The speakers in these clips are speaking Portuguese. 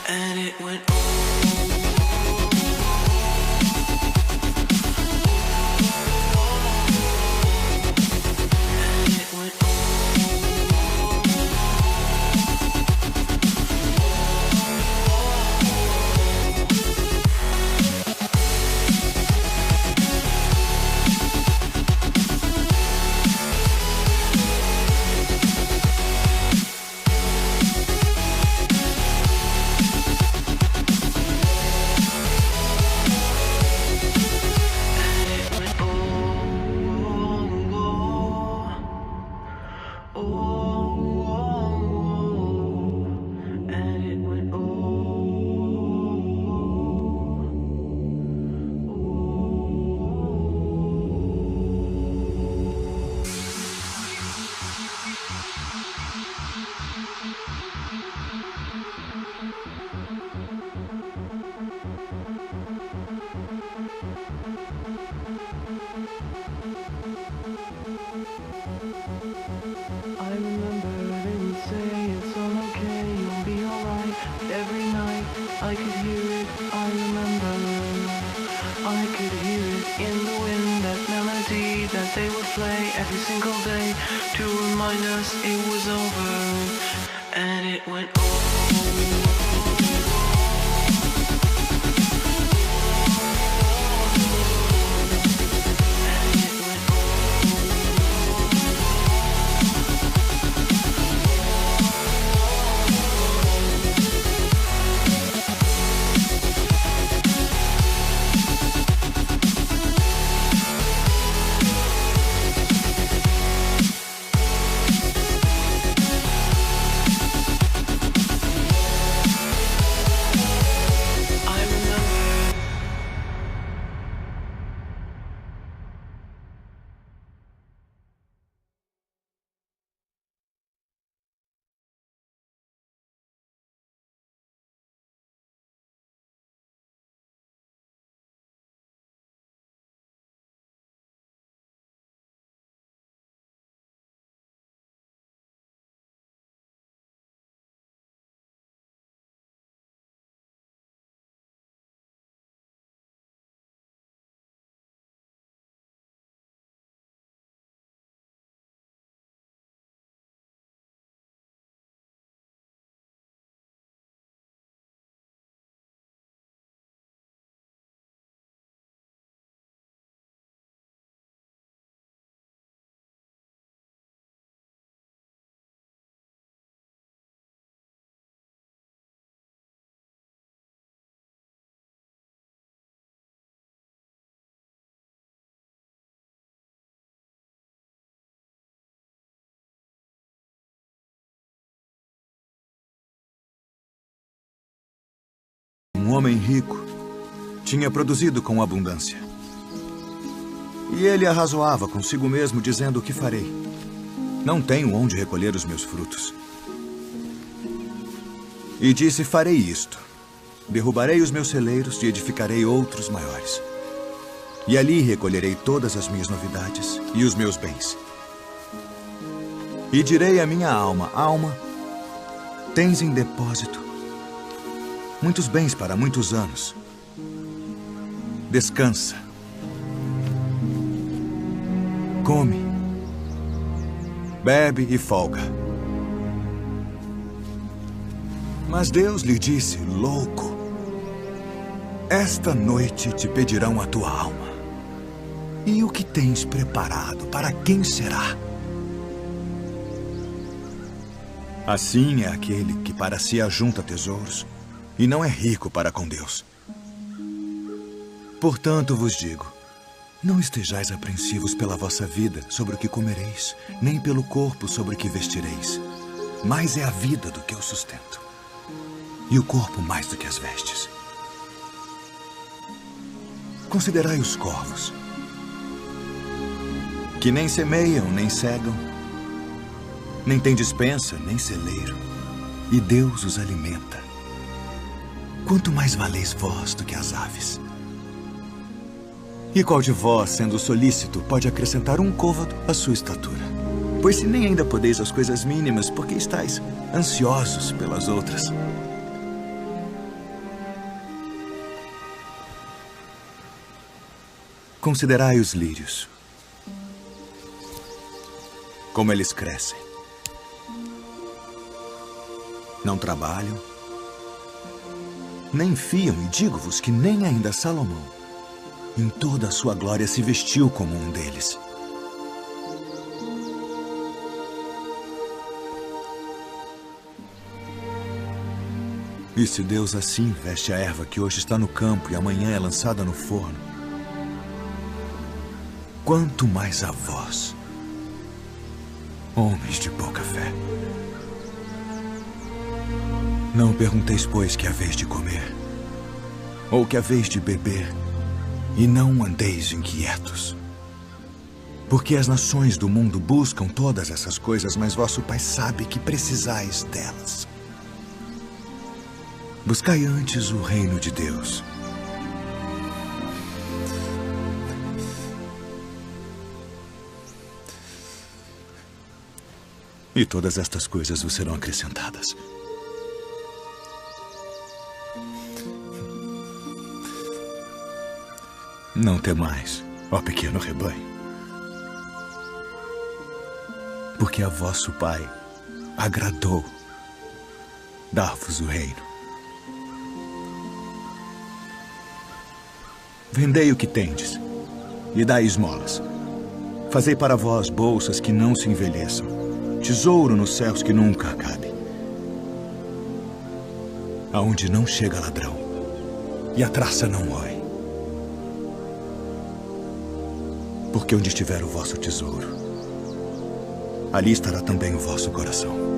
and it went every single day to remind us it was over, and it went Um homem rico tinha produzido com abundância. E ele arrazoava consigo mesmo, dizendo: o que farei? Não tenho onde recolher os meus frutos. E disse: farei isto. Derrubarei os meus celeiros e edificarei outros maiores. E ali recolherei todas as minhas novidades e os meus bens. E direi à minha alma: alma, tens em depósito muitos bens para muitos anos. Descansa. Come. Bebe e folga. Mas Deus lhe disse: louco, esta noite te pedirão a tua alma. E o que tens preparado, para quem será? Assim é aquele que para si ajunta tesouros e não é rico para com Deus. Portanto vos digo, não estejais apreensivos pela vossa vida sobre o que comereis, nem pelo corpo sobre o que vestireis. Mais é a vida do que o sustento, e o corpo mais do que as vestes. Considerai os corvos, que nem semeiam, nem cegam, nem têm despensa, nem celeiro, e Deus os alimenta. Quanto mais valeis vós do que as aves? E qual de vós, sendo solícito, pode acrescentar um côvado à sua estatura? Pois se nem ainda podeis as coisas mínimas, por que estáis ansiosos pelas outras? Considerai os lírios. Como eles crescem. Não trabalham, nem fiam, e digo-vos que nem ainda Salomão, em toda a sua glória, se vestiu como um deles. E se Deus assim veste a erva que hoje está no campo e amanhã é lançada no forno, quanto mais a vós, homens de pouca fé. Não pergunteis, pois, que haveis de comer, ou que haveis de beber, e não andeis inquietos. Porque as nações do mundo buscam todas essas coisas, mas vosso Pai sabe que precisais delas. Buscai antes o reino de Deus. E todas estas coisas vos serão acrescentadas. Não temais, ó pequeno rebanho, porque a vosso Pai agradou dar-vos o reino. Vendei o que tendes e dai esmolas. Fazei para vós bolsas que não se envelheçam, tesouro nos céus que nunca acabe, aonde não chega ladrão e a traça não rói. Porque onde estiver o vosso tesouro, ali estará também o vosso coração.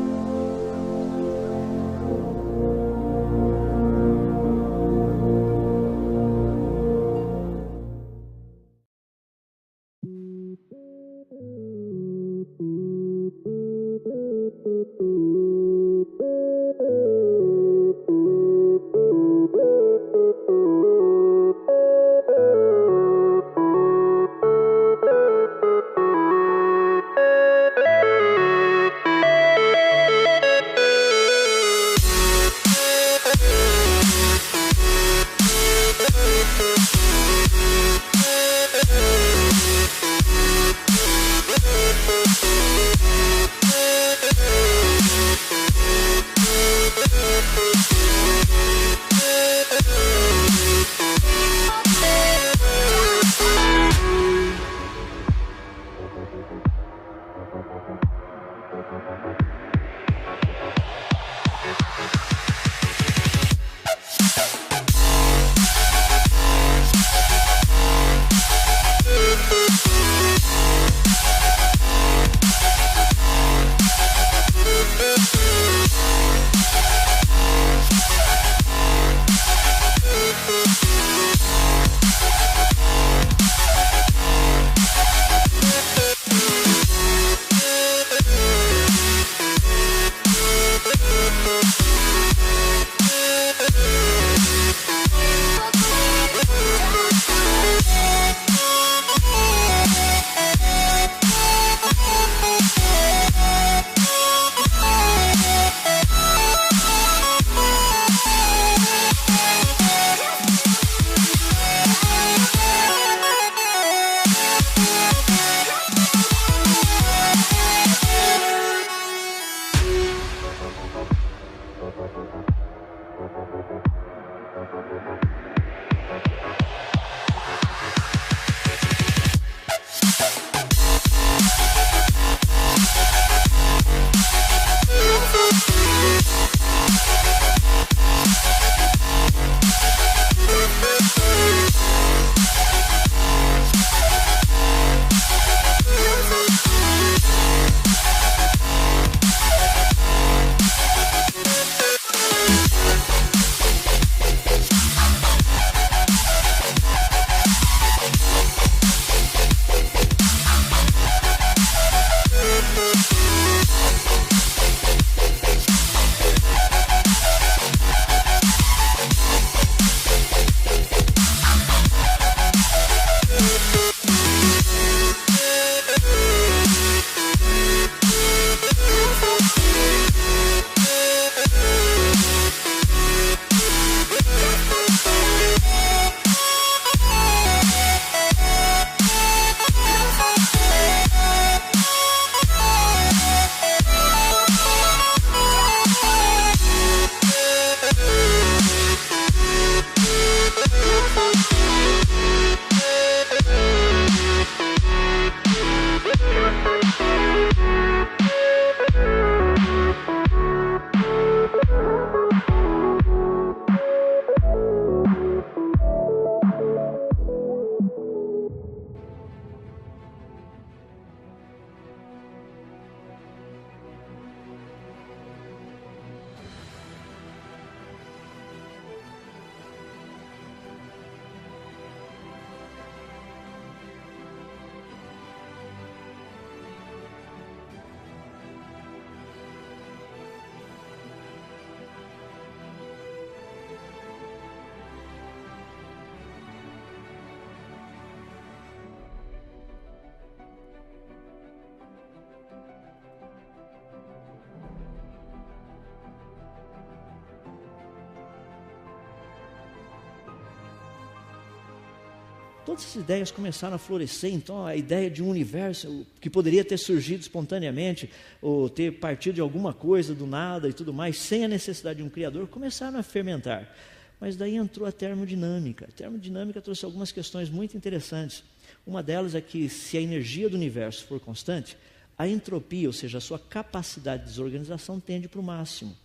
Todas essas ideias começaram a florescer. Então a ideia de um universo que poderia ter surgido espontaneamente, ou ter partido de alguma coisa do nada e tudo mais, sem a necessidade de um criador, começaram a fermentar. Mas daí entrou a termodinâmica. A termodinâmica trouxe algumas questões muito interessantes. Uma delas é que, se a energia do universo for constante, a entropia, ou seja, a sua capacidade de desorganização, tende para o máximo.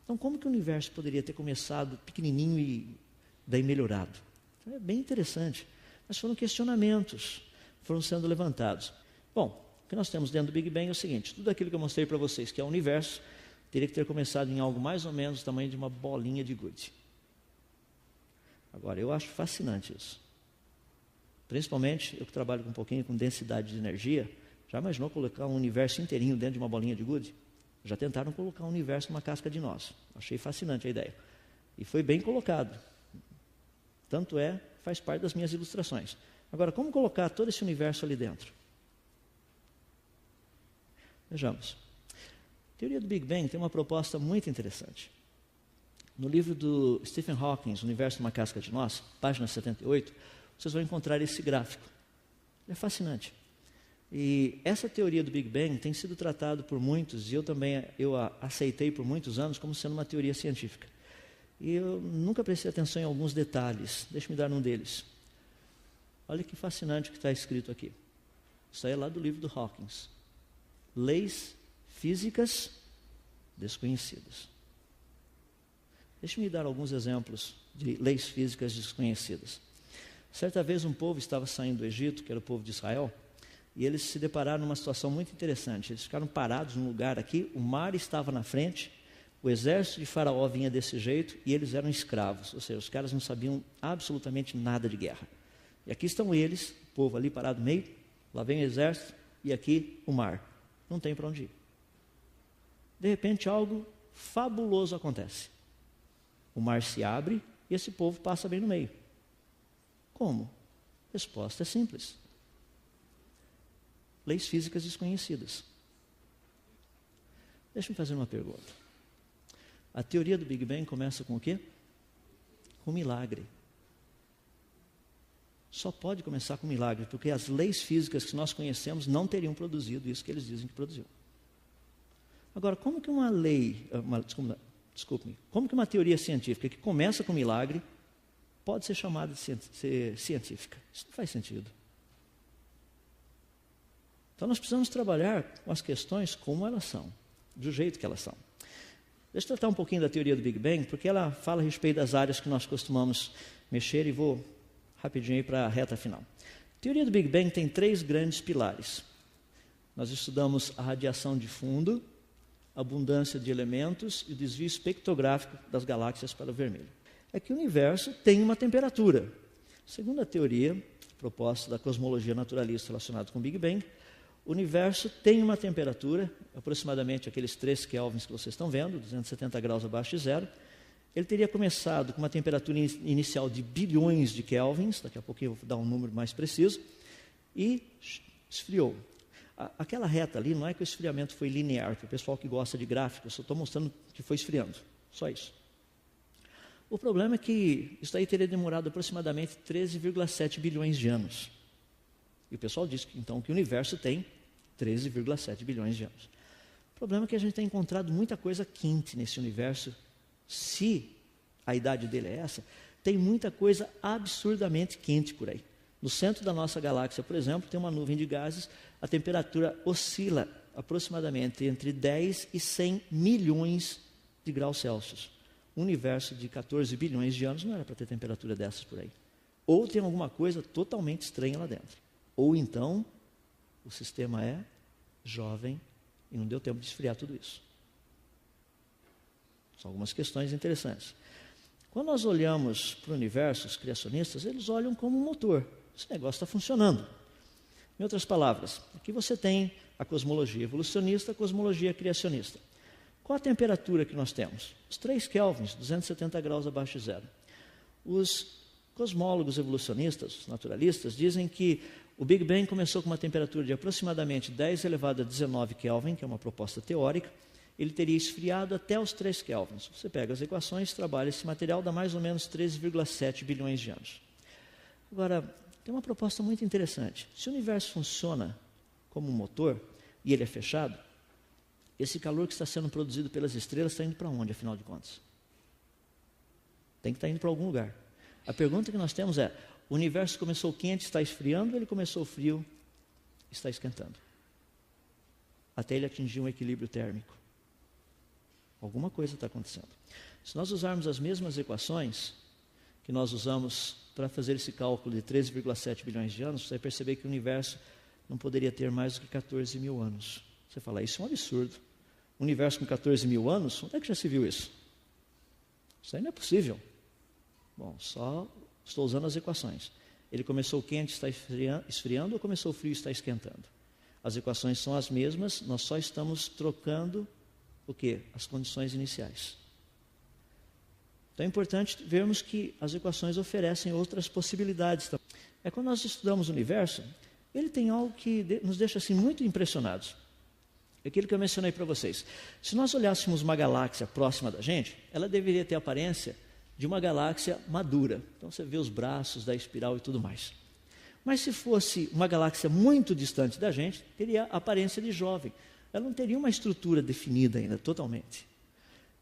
Então, como que o universo poderia ter começado pequenininho e daí melhorado? Então, é bem interessante. Mas foram questionamentos, foram sendo levantados. Bom, o que nós temos dentro do Big Bang é o seguinte: tudo aquilo que eu mostrei para vocês, que é o universo, teria que ter começado em algo mais ou menos do tamanho de uma bolinha de gude. Agora, eu acho fascinante isso. Principalmente, eu que trabalho um pouquinho com densidade de energia, já imaginou colocar um universo inteirinho dentro de uma bolinha de gude? Já tentaram colocar um universo numa casca de noz. Achei fascinante a ideia. E foi bem colocado. Tanto faz parte das minhas ilustrações. Agora, como colocar todo esse universo ali dentro? Vejamos. A teoria do Big Bang tem uma proposta muito interessante. No livro do Stephen Hawking, O Universo numa Casca de Noz, página 78, vocês vão encontrar esse gráfico. É fascinante. E essa teoria do Big Bang tem sido tratada por muitos, e eu a aceitei por muitos anos como sendo uma teoria científica. E eu nunca prestei atenção em alguns detalhes. Deixa-me dar um deles. Olha que fascinante o que está escrito aqui. Isso aí é lá do livro do Hawking. Leis físicas desconhecidas. Deixa-me dar alguns exemplos de leis físicas desconhecidas. Certa vez um povo estava saindo do Egito, que era o povo de Israel, e eles se depararam numa situação muito interessante. Eles ficaram parados num lugar aqui, o mar estava na frente, o exército de Faraó vinha desse jeito e eles eram escravos, ou seja, os caras não sabiam absolutamente nada de guerra. E aqui estão eles, o povo ali parado no meio, lá vem o exército e aqui o mar. Não tem para onde ir. De repente algo fabuloso acontece. O mar se abre e esse povo passa bem no meio. Como? Resposta é simples. Leis físicas desconhecidas. Deixa-me fazer uma pergunta. A teoria do Big Bang começa com o quê? Com milagre. Só pode começar com milagre, porque as leis físicas que nós conhecemos não teriam produzido isso que eles dizem que produziu. Agora, como que uma lei, desculpe-me, como que uma teoria científica que começa com milagre pode ser chamada de ser científica? Isso não faz sentido. Então nós precisamos trabalhar com as questões como elas são, do jeito que elas são. Deixa eu tratar um pouquinho da teoria do Big Bang, porque ela fala a respeito das áreas que nós costumamos mexer, e vou rapidinho aí para a reta final. A teoria do Big Bang tem 3 grandes pilares. Nós estudamos a radiação de fundo, a abundância de elementos e o desvio espectrográfico das galáxias para o vermelho. É que o universo tem uma temperatura. Segundo a teoria proposta da cosmologia naturalista relacionada com o Big Bang, o universo tem uma temperatura, aproximadamente aqueles 3 kelvins que vocês estão vendo, 270 graus abaixo de zero. Ele teria começado com uma temperatura inicial de bilhões de kelvins, daqui a pouquinho eu vou dar um número mais preciso, e esfriou. Aquela reta ali, não é que o esfriamento foi linear, para o pessoal que gosta de gráfico, eu só estou mostrando que foi esfriando, só isso. O problema é que isso aí teria demorado aproximadamente 13,7 bilhões de anos. E o pessoal diz que, então, que o universo tem 13,7 bilhões de anos. O problema é que a gente tem encontrado muita coisa quente nesse universo. Se a idade dele é essa, tem muita coisa absurdamente quente por aí. No centro da nossa galáxia, por exemplo, tem uma nuvem de gases, a temperatura oscila aproximadamente entre 10 e 100 milhões de graus Celsius. Um universo de 14 bilhões de anos não era para ter temperatura dessas por aí. Ou tem alguma coisa totalmente estranha lá dentro. Ou então, o sistema é jovem e não deu tempo de esfriar tudo isso. São algumas questões interessantes. Quando nós olhamos para o universo, os criacionistas, eles olham como um motor. Esse negócio está funcionando. Em outras palavras, aqui você tem a cosmologia evolucionista, a cosmologia criacionista. Qual a temperatura que nós temos? Os 3 kelvins, 270 graus abaixo de zero. Os cosmólogos evolucionistas, os naturalistas, dizem que o Big Bang começou com uma temperatura de aproximadamente 10 elevado a 19 Kelvin, que é uma proposta teórica. Ele teria esfriado até os 3 kelvins. Você pega as equações, trabalha esse material, dá mais ou menos 13,7 bilhões de anos. Agora, tem uma proposta muito interessante. Se o universo funciona como um motor e ele é fechado, esse calor que está sendo produzido pelas estrelas está indo para onde, afinal de contas? Tem que estar indo para algum lugar. A pergunta que nós temos é, o universo começou quente, está esfriando, ou ele começou frio, está esquentando? Até ele atingir um equilíbrio térmico. Alguma coisa está acontecendo. Se nós usarmos as mesmas equações que nós usamos para fazer esse cálculo de 13,7 bilhões de anos, você vai perceber que o universo não poderia ter mais do que 14 mil anos. Você fala, isso é um absurdo. Um universo com 14 mil anos, onde é que já se viu isso? Isso aí não é possível. Bom, só estou usando as equações. Ele começou quente, está esfriando, ou começou frio e está esquentando? As equações são as mesmas, nós só estamos trocando o quê? As condições iniciais. Então é importante vermos que as equações oferecem outras possibilidades. É quando nós estudamos o universo, ele tem algo que nos deixa assim muito impressionados. É aquilo que eu mencionei para vocês. Se nós olhássemos uma galáxia próxima da gente, ela deveria ter a aparência de uma galáxia madura. Então você vê os braços da espiral e tudo mais. Mas se fosse uma galáxia muito distante da gente, teria a aparência de jovem. Ela não teria uma estrutura definida ainda, totalmente.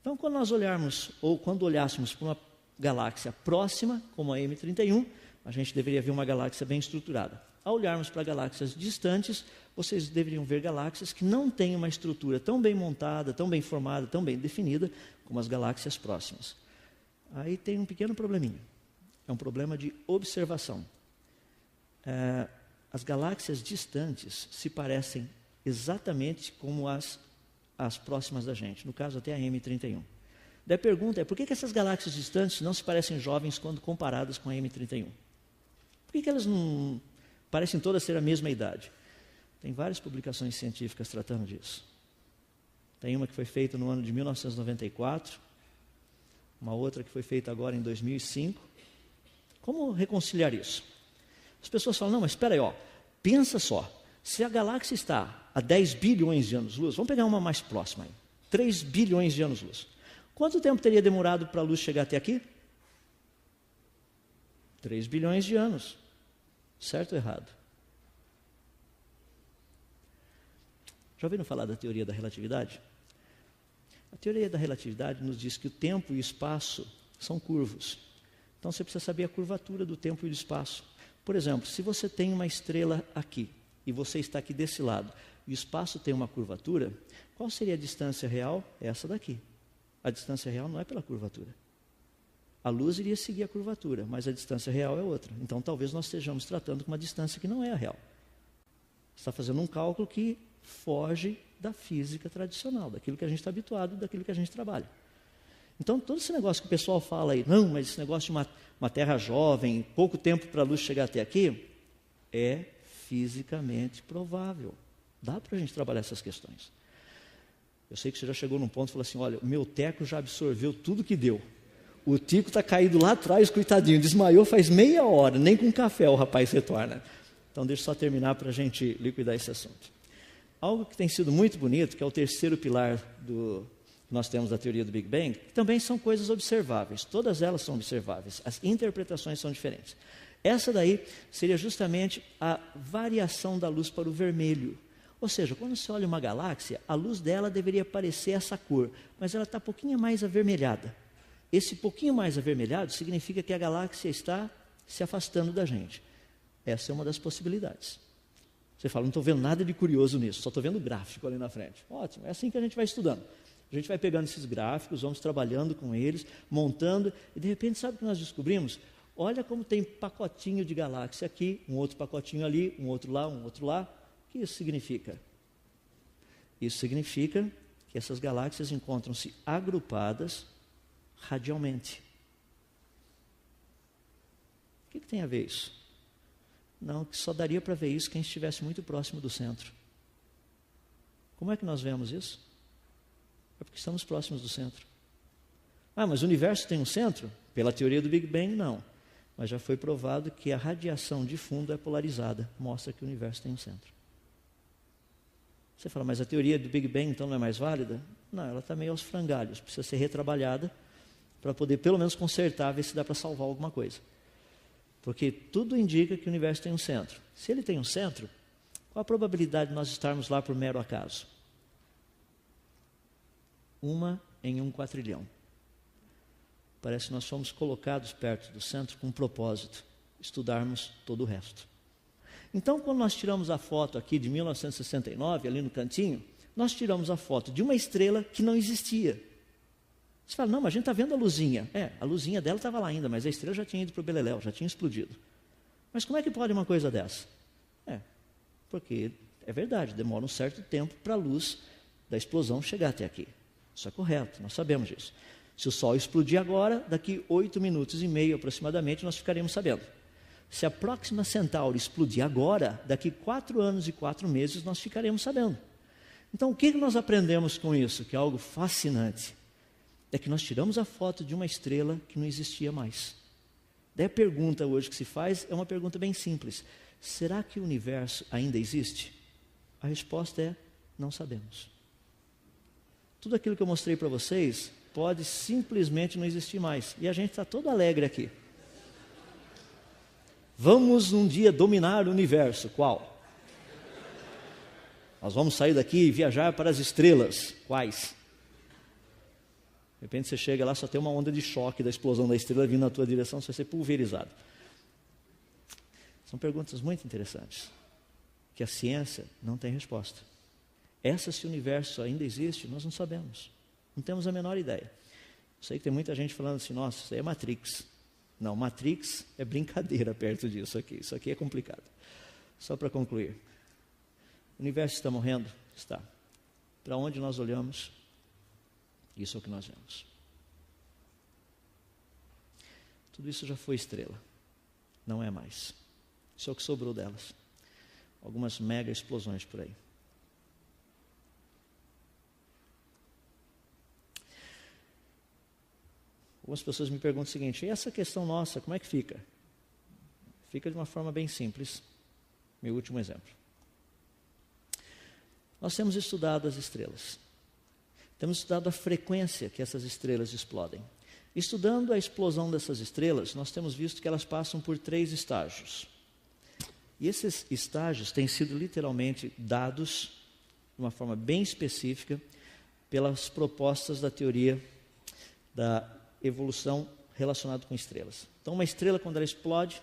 Então, quando nós olharmos, ou quando olhássemos para uma galáxia próxima, como a M31, a gente deveria ver uma galáxia bem estruturada. Ao olharmos para galáxias distantes, vocês deveriam ver galáxias que não têm uma estrutura tão bem montada, tão bem formada, tão bem definida, como as galáxias próximas. Aí tem um pequeno probleminha. É um problema de observação. As galáxias distantes se parecem exatamente como as próximas da gente, no caso até a M31. Daí a pergunta é, por que essas galáxias distantes não se parecem jovens quando comparadas com a M31? Por que elas não parecem todas ter a mesma idade? Tem várias publicações científicas tratando disso. Tem uma que foi feita no ano de 1994, uma outra que foi feita agora em 2005. Como reconciliar isso? As pessoas falam, não, mas espera aí, pensa só, se a galáxia está a 10 bilhões de anos-luz, vamos pegar uma mais próxima aí, 3 bilhões de anos-luz. Quanto tempo teria demorado para a luz chegar até aqui? 3 bilhões de anos. Certo ou errado? Já ouviram falar da teoria da relatividade? A teoria da relatividade nos diz que o tempo e o espaço são curvos. Então você precisa saber a curvatura do tempo e do espaço. Por exemplo, se você tem uma estrela aqui, e você está aqui desse lado, e o espaço tem uma curvatura, qual seria a distância real? Essa daqui. A distância real não é pela curvatura. A luz iria seguir a curvatura, mas a distância real é outra. Então talvez nós estejamos tratando com uma distância que não é a real. Você está fazendo um cálculo que foge da física tradicional, daquilo que a gente está habituado, daquilo que a gente trabalha. Então todo esse negócio que o pessoal fala aí, não, mas esse negócio de uma Terra jovem, pouco tempo para a luz chegar até aqui, é fisicamente provável. Dá para a gente trabalhar essas questões. Eu sei que você já chegou num ponto e falou assim, olha, o meu teco já absorveu tudo que deu. O Tico está caído lá atrás, coitadinho, desmaiou faz meia hora, nem com café o rapaz retorna. Então deixa eu só terminar para a gente liquidar esse assunto. Algo que tem sido muito bonito, que é o terceiro pilar que nós temos da teoria do Big Bang, também são coisas observáveis. Todas elas são observáveis, as interpretações são diferentes. Essa daí seria justamente a variação da luz para o vermelho. Ou seja, quando você olha uma galáxia, a luz dela deveria parecer essa cor, mas ela está um pouquinho mais avermelhada. Esse pouquinho mais avermelhado significa que a galáxia está se afastando da gente. Essa é uma das possibilidades. Você fala, não estou vendo nada de curioso nisso, só estou vendo o gráfico ali na frente. Ótimo, é assim que a gente vai estudando. A gente vai pegando esses gráficos, vamos trabalhando com eles, montando, e de repente, sabe o que nós descobrimos? Olha como tem pacotinho de galáxia aqui, um outro pacotinho ali, um outro lá, um outro lá. O que isso significa? Isso significa que essas galáxias encontram-se agrupadas radialmente. O que tem a ver isso? Não, que só daria para ver isso quem estivesse muito próximo do centro. Como é que nós vemos isso? É porque estamos próximos do centro. Ah, mas o universo tem um centro? Pela teoria do Big Bang, não. Mas já foi provado que a radiação de fundo é polarizada. Mostra que o universo tem um centro. Você fala, mas a teoria do Big Bang então não é mais válida? Não, ela está meio aos frangalhos. Precisa ser retrabalhada para poder pelo menos consertar, ver se dá para salvar alguma coisa. Porque tudo indica que o universo tem um centro. Se ele tem um centro, qual a probabilidade de nós estarmos lá por mero acaso? 1 em 1 quatrilhão. Parece que nós fomos colocados perto do centro com um propósito, estudarmos todo o resto. Então, quando nós tiramos a foto aqui de 1969, ali no cantinho, nós tiramos a foto de uma estrela que não existia. Você fala, não, mas a gente está vendo a luzinha. A luzinha dela estava lá ainda, mas a estrela já tinha ido para o beleléu, já tinha explodido. Mas como é que pode uma coisa dessa? Porque é verdade, demora um certo tempo para a luz da explosão chegar até aqui. Isso é correto, nós sabemos disso. Se o Sol explodir agora, daqui 8 minutos e meio aproximadamente, nós ficaremos sabendo. Se a Próxima Centauri explodir agora, daqui 4 anos e 4 meses, nós ficaremos sabendo. Então, o que nós aprendemos com isso? Que é algo fascinante. É que nós tiramos a foto de uma estrela que não existia mais. Daí a pergunta hoje que se faz é uma pergunta bem simples. Será que o universo ainda existe? A resposta é, não sabemos. Tudo aquilo que eu mostrei para vocês pode simplesmente não existir mais. E a gente está todo alegre aqui. Vamos um dia dominar o universo. Qual? Nós vamos sair daqui e viajar para as estrelas. Quais? De repente você chega lá, só tem uma onda de choque da explosão da estrela vindo na tua direção, você vai ser pulverizado. São perguntas muito interessantes, que a ciência não tem resposta. Se o universo ainda existe, nós não sabemos. Não temos a menor ideia. Sei que tem muita gente falando assim, nossa, isso aí é Matrix. Não, Matrix é brincadeira perto disso aqui. Isso aqui é complicado. Só para concluir. O universo está morrendo? Está. Para onde nós olhamos, isso é o que nós vemos. Tudo isso já foi estrela. Não é mais. Isso é o que sobrou delas. Algumas mega explosões por aí. Algumas pessoas me perguntam o seguinte, e essa questão nossa, como é que fica? Fica de uma forma bem simples. Meu último exemplo. Nós temos estudado as estrelas. Temos estudado a frequência que essas estrelas explodem. Estudando a explosão dessas estrelas, nós temos visto que elas passam por 3 estágios. E esses estágios têm sido literalmente dados de uma forma bem específica pelas propostas da teoria da evolução relacionada com estrelas. Então, uma estrela, quando ela explode,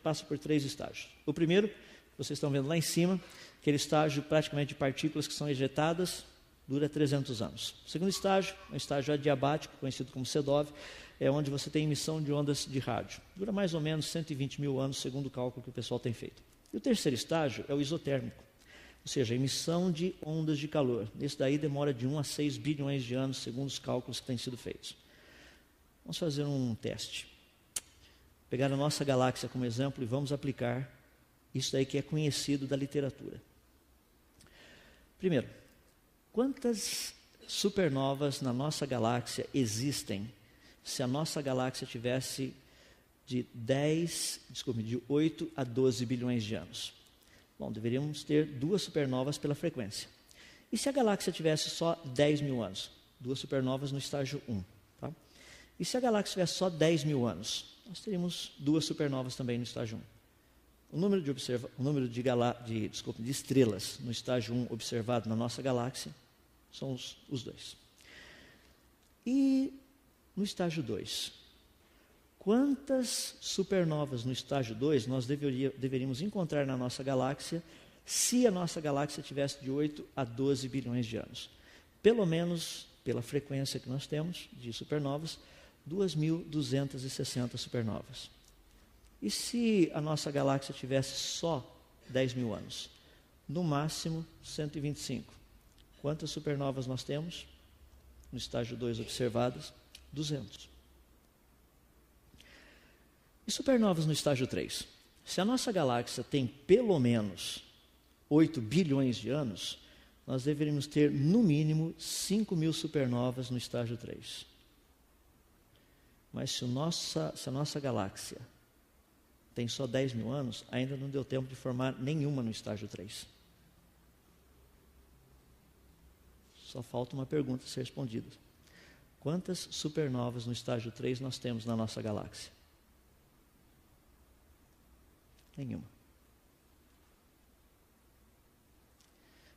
passa por 3 estágios. O primeiro, vocês estão vendo lá em cima, aquele estágio praticamente de partículas que são ejetadas, dura 300 anos. O segundo estágio, um estágio adiabático, conhecido como CEDOV, é onde você tem emissão de ondas de rádio. Dura mais ou menos 120 mil anos, segundo o cálculo que o pessoal tem feito. E o terceiro estágio é o isotérmico, ou seja, a emissão de ondas de calor. Esse daí demora de 1 a 6 bilhões de anos, segundo os cálculos que têm sido feitos. Vamos fazer um teste. Pegar a nossa galáxia como exemplo e vamos aplicar isso daí que é conhecido da literatura. Primeiro, quantas supernovas na nossa galáxia existem se a nossa galáxia tivesse de 8 a 12 bilhões de anos? Bom, deveríamos ter 2 supernovas pela frequência. E se a galáxia tivesse só 10 mil anos? 2 supernovas no estágio 1. Tá? E se a galáxia tivesse só 10 mil anos? Nós teríamos 2 supernovas também no estágio 1. O número de estrelas no estágio 1 observado na nossa galáxia são os 2. E no estágio 2? Quantas supernovas no estágio 2 nós deveríamos encontrar na nossa galáxia se a nossa galáxia tivesse de 8 a 12 bilhões de anos? Pelo menos, pela frequência que nós temos de supernovas, 2.260 supernovas. E se a nossa galáxia tivesse só 10 mil anos? No máximo 125. Quantas supernovas nós temos? No estágio 2 observadas, 200. E supernovas no estágio 3? Se a nossa galáxia tem pelo menos 8 bilhões de anos, nós deveríamos ter no mínimo 5.000 supernovas no estágio 3. Mas se a nossa galáxia tem só 10 mil anos, ainda não deu tempo de formar nenhuma no estágio 3. Só falta uma pergunta a ser respondida. Quantas supernovas no estágio 3 nós temos na nossa galáxia? Nenhuma.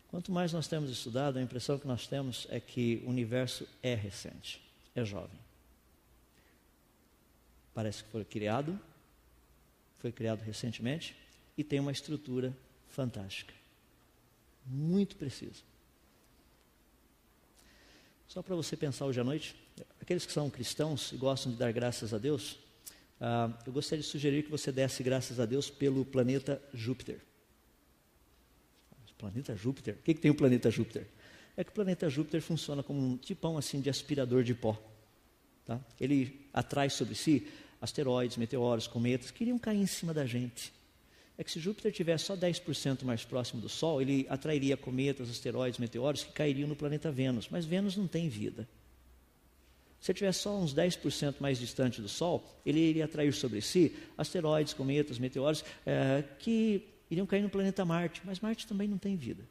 Quanto mais nós temos estudado, a impressão que nós temos é que o universo é recente, é jovem. Parece que foi criado recentemente e tem uma estrutura fantástica, muito precisa. Só para você pensar hoje à noite, aqueles que são cristãos e gostam de dar graças a Deus, eu gostaria de sugerir que você desse graças a Deus pelo planeta Júpiter. Planeta Júpiter? O que tem o planeta Júpiter? É que o planeta Júpiter funciona como um tipão assim de aspirador de pó. Tá? Ele atrai sobre si asteroides, meteoros, cometas, que iriam cair em cima da gente. É que se Júpiter tivesse só 10% mais próximo do Sol, ele atrairia cometas, asteroides, meteoros que cairiam no planeta Vênus. Mas Vênus não tem vida. Se ele tivesse só uns 10% mais distante do Sol, ele iria atrair sobre si asteroides, cometas, meteoros, que iriam cair no planeta Marte, mas Marte também não tem vida.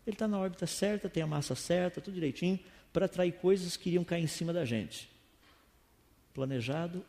Ele está na órbita certa, tem a massa certa, tudo direitinho, para atrair coisas que iriam cair em cima da gente. Planejado